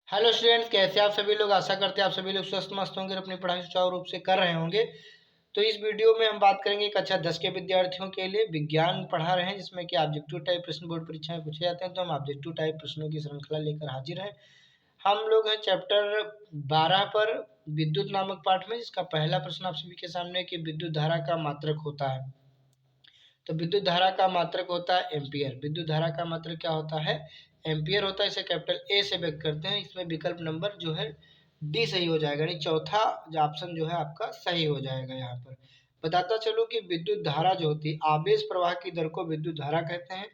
Hello students, कैसे आप सभी लोग। आशा करते हैं आप सभी लोग स्वस्थ मस्त होंगे और अपनी पढ़ाई सुचारू रूप से कर रहे होंगे। तो इस वीडियो में हम बात करेंगे कक्षा 10 के विद्यार्थियों के लिए विज्ञान पढ़ा रहे हैं, जिसमें कि ऑब्जेक्टिव टाइप प्रश्न बोर्ड परीक्षा में पूछे जाते हैं। तो हम ऑब्जेक्टिव टाइप प्रश्नों की श्रृंखला लेकर हाजिर हैं। हम लोग हैं चैप्टर 12 पर, विद्युत नामक पाठ में, जिसका पहला प्रश्न आप सभी के सामने है कि विद्युत धारा का मात्रक होता है। तो विद्युत धारा का मात्रक होता है एम्पियर। विद्युत धारा का मात्रक क्या होता है? एम्पियर होता है। इसे कैपिटल ए से व्यक्त करते हैं। इसमें विकल्प नंबर जो है डी सही हो जाएगा, यानी चौथा जो ऑप्शन जो है आपका सही हो जाएगा। यहाँ पर बताता चलूं कि विद्युत धारा जो होती है, आवेश प्रवाह की दर को विद्युत धारा कहते हैं।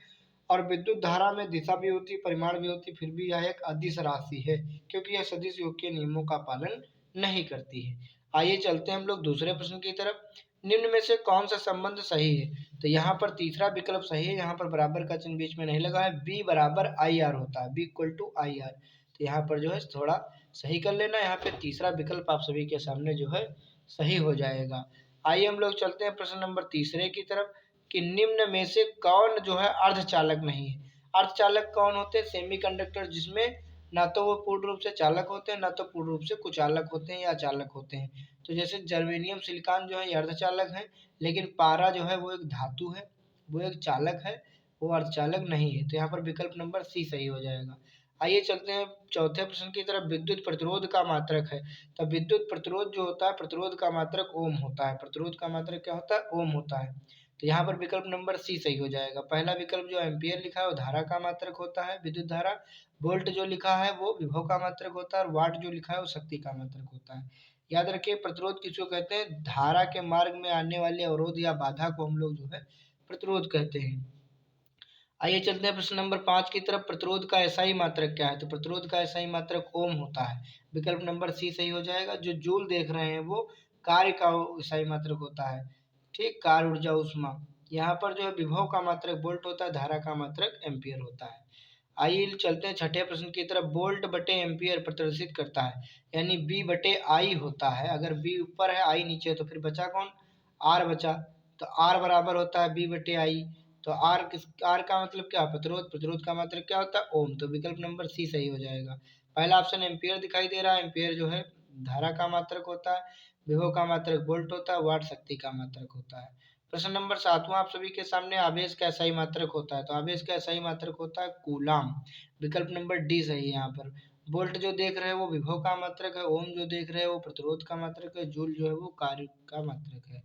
और विद्युत धारा में दिशा भी होती है, परिमाण भी होती है, फिर भी यह एक अदिश राशि है, क्योंकि यह सदिश योग के नियमों का पालन नहीं करती है। आइए चलते हैं हम लोग दूसरे प्रश्न की तरफ। निम्न में से कौन सा संबंध सही है? तो यहाँ पर तीसरा विकल्प सही है। यहाँ पर बराबर का चिन्ह बीच में नहीं लगा है। बी बराबर आई आर होता है, B equal to I R. तो यहाँ पर जो है थोड़ा सही कर लेना। यहाँ पे तीसरा विकल्प आप सभी के सामने जो है सही हो जाएगा। आइए हम लोग चलते हैं प्रश्न नंबर तीसरे की तरफ कि निम्न में से कौन जो है अर्धचालक नहीं है। अर्धचालक कौन होते हैं? सेमीकंडक्टर, जिसमें ना तो वो पूर्ण रूप से चालक होते हैं, ना तो पूर्ण रूप से कुचालक होते हैं या अचालक होते हैं। तो जैसे जर्मेनियम सिलिकॉन जो है ये अर्धचालक है, लेकिन पारा जो है वो एक धातु है, वो एक चालक है, वो अर्धचालक नहीं है। तो यहाँ पर विकल्प नंबर सी सही हो जाएगा। आइए चलते हैं चौथे प्रश्न की तरफ। विद्युत प्रतिरोध का मात्रक है। तो विद्युत प्रतिरोध जो होता है, प्रतिरोध का मात्रक ओम होता है। प्रतिरोध का मात्रक क्या होता है? ओम होता है। तो यहाँ पर विकल्प नंबर सी सही हो जाएगा। पहला विकल्प जो एम्पियर लिखा है वो धारा का मात्रक होता है, विद्युत धारा। वोल्ट जो लिखा है वो विभव का मात्रक होता है, और वाट जो लिखा है वो शक्ति का मात्रक होता है। याद रखिए, प्रतिरोध किसको कहते हैं? धारा के मार्ग में आने वाले अवरोध या बाधा को हम लोग जो है प्रतिरोध कहते हैं। आइए चलते हैं प्रश्न नंबर 5 की तरफ। प्रतिरोध का एसआई मात्रक क्या है? तो प्रतिरोध का एसआई मात्रक ओम होता है। विकल्प नंबर सी सही हो जाएगा। जो जूल देख रहे हैं वो कार्य का एसआई मात्रक होता है। ठीक, कार्य ऊर्जा उष्मा। यहाँ पर जो है विभव का मात्रक वोल्ट होता है, धारा का मात्रक एम्पियर होता है। आइए चलते हैं छठे प्रश्न की तरफ। वोल्ट बटे एम्पियर प्रदर्शित करता है, यानी बी बटे आई होता है। अगर बी ऊपर है आई नीचे है तो फिर बचा कौन? आर बचा। तो आर बराबर होता है बी बटे आई। तो आर का मतलब क्या? प्रतिरोध। प्रतिरोध का मतलब क्या होता है? ओम। तो विकल्प नंबर सी सही हो जाएगा। पहला ऑप्शन एम्पियर दिखाई दे रहा है। एम्पियर जो है धारा का मात्रक होता है, विभव का मात्रक वोल्ट होता है, वाट शक्ति का मात्रक होता है। प्रश्न नंबर 7वां आप सभी के सामने। आवेश का SI मात्रक होता है। तो आवेश का SI मात्रक होता है कूलाम। विकल्प नंबर डी सही है यहाँ पर। वोल्ट जो देख रहे हैं वो विभव का मात्रक है, ओम जो देख रहे हैं वो प्रतिरोध का मात्रक है, जूल जो है वो कार्य का मात्रक है।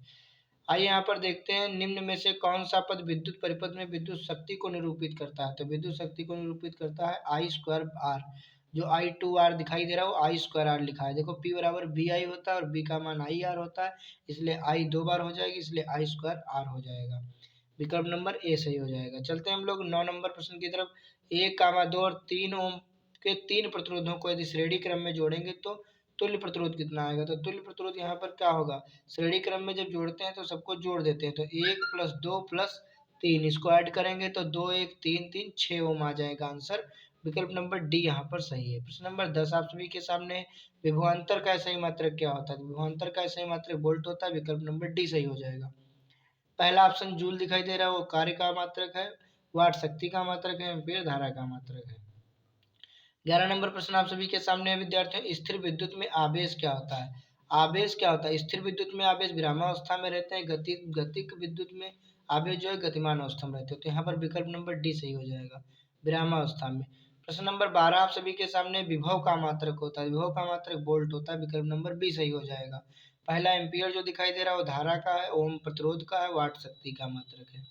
आइए यहाँ पर देखते हैं निम्न में से कौन सा पद विद्युत परिपथ में विद्युत शक्ति को निरूपित करता है। तो विद्युत शक्ति को निरूपित करता है आई स्क्वायर आर। जो आई टू आर दिखाई दे रहा है वो आई स्क्वायर आर लिखा है। देखो पी बराबर बी आई होता है और बी का मान आई आर होता है, इसलिए आई दो बार हो जाएगी, इसलिए आई स्क्वायर आर हो जाएगा। विकल्प नंबर ए सही हो जाएगा। चलते हैं हम लोग 9 नंबर प्रश्न की तरफ। 1, 2 और 3 ओम के तीन प्रतिरोधों को यदि श्रेणी क्रम में जोड़ेंगे तो तुल्य प्रतिरोध कितना आएगा? तो तुल्य प्रतिरोध यहाँ पर क्या होगा? श्रेणी क्रम में जब जोड़ते हैं तो सबको जोड़ देते हैं। तो 1 + 2 + 3, इसको ऐड करेंगे तो 2 1 3 3 6 ओम आ जाएगा आंसर। विकल्प नंबर डी यहाँ पर सही है। प्रश्न नंबर 10 आप सभी के सामने। विभवांतर का सही मात्रक क्या होता है? विभवांतर का सही मात्रक वोल्ट होता है। विकल्प नंबर डी सही हो जाएगा। पहला ऑप्शन जूल दिखाई दे रहा है वो कार्य का मात्रक है, वाट शक्ति का मात्रक है, एम्पीयर धारा का मात्रक है। 11 नंबर प्रश्न आप सभी के सामने है विद्यार्थियों। स्थिर विद्युत में आवेश क्या होता है? आवेश क्या होता है? स्थिर विद्युत में आवेश विरामावस्था में रहते हैं। गतिक विद्युत में आवेश जो है गतिमान अवस्था में रहते हैं। तो यहाँ पर विकल्प नंबर डी सही हो जाएगा, विरामावस्था में। प्रश्न नंबर 12 आप सभी के सामने। विभव का मात्रक होता है। विभव का मात्रक वोल्ट होता है। विकल्प नंबर बी सही हो जाएगा। पहला एम्पियर जो दिखाई दे रहा है वो धारा का है, ओम प्रतिरोध का है, वाट शक्ति का मात्रक है।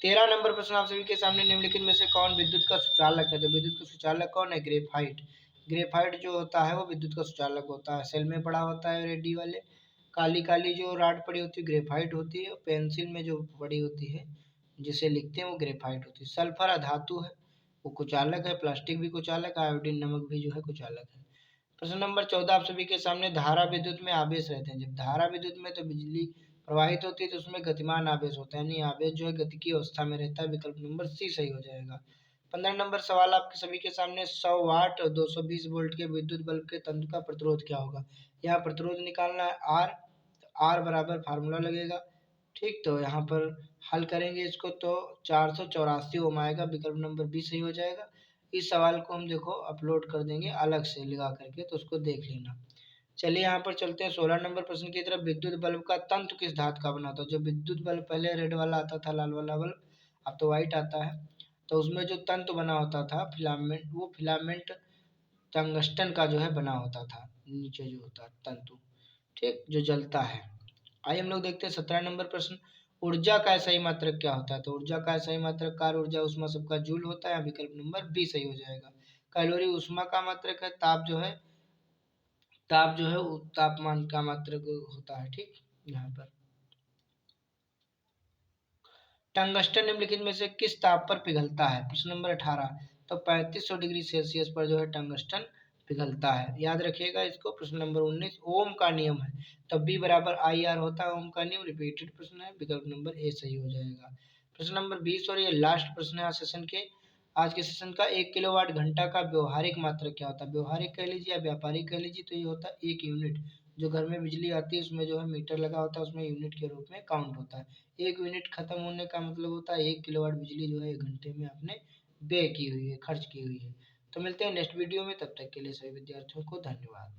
13 नंबर प्रश्न आप सभी के सामने। निम्नलिखित में से कौन विद्युत का सुचालक है? तो विद्युत का सुचालक कौन है? ग्रेफाइट। ग्रेफाइट जो होता है वो विद्युत का सुचालक होता है। सेल में पड़ा होता है रेडी वाले। काली काली जो राड पड़ी होती है ग्रेफाइट होती है। पेंसिल में जो पड़ी होती है जिसे लिखते हैं वो ग्रेफाइट होती है। सल्फर अधातु है, वो कुचालक है। प्लास्टिक भी कुचालक है, आयोडीन नमक भी जो है कुचालक है। प्रश्न नंबर 14 आप सभी के सामने। धारा विद्युत में आवेश रहते हैं। जब धारा विद्युत में तो बिजली प्रवाहित होती है तो उसमें गतिमान आवेश होता है, यानी आवेश जो है गतिकीय अवस्था में रहता है। विकल्प नंबर सी सही हो जाएगा। 15 नंबर सवाल आपके सभी के सामने। 100 वाट और 220 वोल्ट के विद्युत बल्ब के तंतु का प्रतिरोध क्या होगा? यहाँ प्रतिरोध निकालना है आर। आर बराबर फार्मूला लगेगा। ठीक, तो यहाँ पर हल करेंगे इसको तो 484 ओम आएगा। विकल्प नंबर बी सही हो जाएगा। इस सवाल को हम देखो अपलोड कर देंगे अलग से लगा करके, तो उसको देख लेना। चलिए यहाँ पर चलते हैं 16 नंबर प्रश्न की तरफ। विद्युत बल्ब का तंतु किस धातु का बना होता है? जो विद्युत बल्ब पहले रेड वाला आता था, लाल वाला बल्ब, अब तो व्हाइट आता है, तो उसमें जो तंतु बना होता था फिलामेंट, वो फिलामेंट टंगस्टन का जो है बना होता था, नीचे जो होता है तंतु, ठीक, जो जलता है। आइए हम लोग देखते हैं 17 नंबर प्रश्न। ऊर्जा का सही मात्रक क्या होता है? तो ऊर्जा का सही मात्रक कार्य ऊर्जा उष्मा सबका जूल होता है। विकल्प नंबर बी सही हो जाएगा। कैलोरी उष्मा का मात्रक है। ताप जो है वो तापमान का मात्रक होता है, ठीक। यहाँ पर टंगस्टन निम्नलिखित में से किस ताप पर पिघलता है? प्रश्न नंबर 18। तो 3500 डिग्री सेल्सियस पर जो है टंगस्टन पिघलता है, याद रखिएगा इसको। प्रश्न नंबर 19। ओम का नियम है, तो बी बराबर आई आर होता है ओम का नियम। रिपीटेड प्रश्न है, विकल्प नंबर ए सही हो जाएगा। प्रश्न नंबर 20 और ये लास्ट प्रश्न है आज के सेशन का। 1 किलोवाट घंटा का व्यवहारिक मात्रक क्या होता है? व्यवहारिक कह लीजिए या व्यापारिक कह लीजिए, तो ये होता है 1 यूनिट। जो घर में बिजली आती है उसमें जो है मीटर लगा होता है, उसमें यूनिट के रूप में काउंट होता है। 1 यूनिट खत्म होने का मतलब होता है 1 किलोवाट बिजली जो है 1 घंटे में आपने व्यय की हुई है, खर्च की हुई है। तो मिलते हैं नेक्स्ट वीडियो में, तब तक के लिए सभी विद्यार्थियों को धन्यवाद।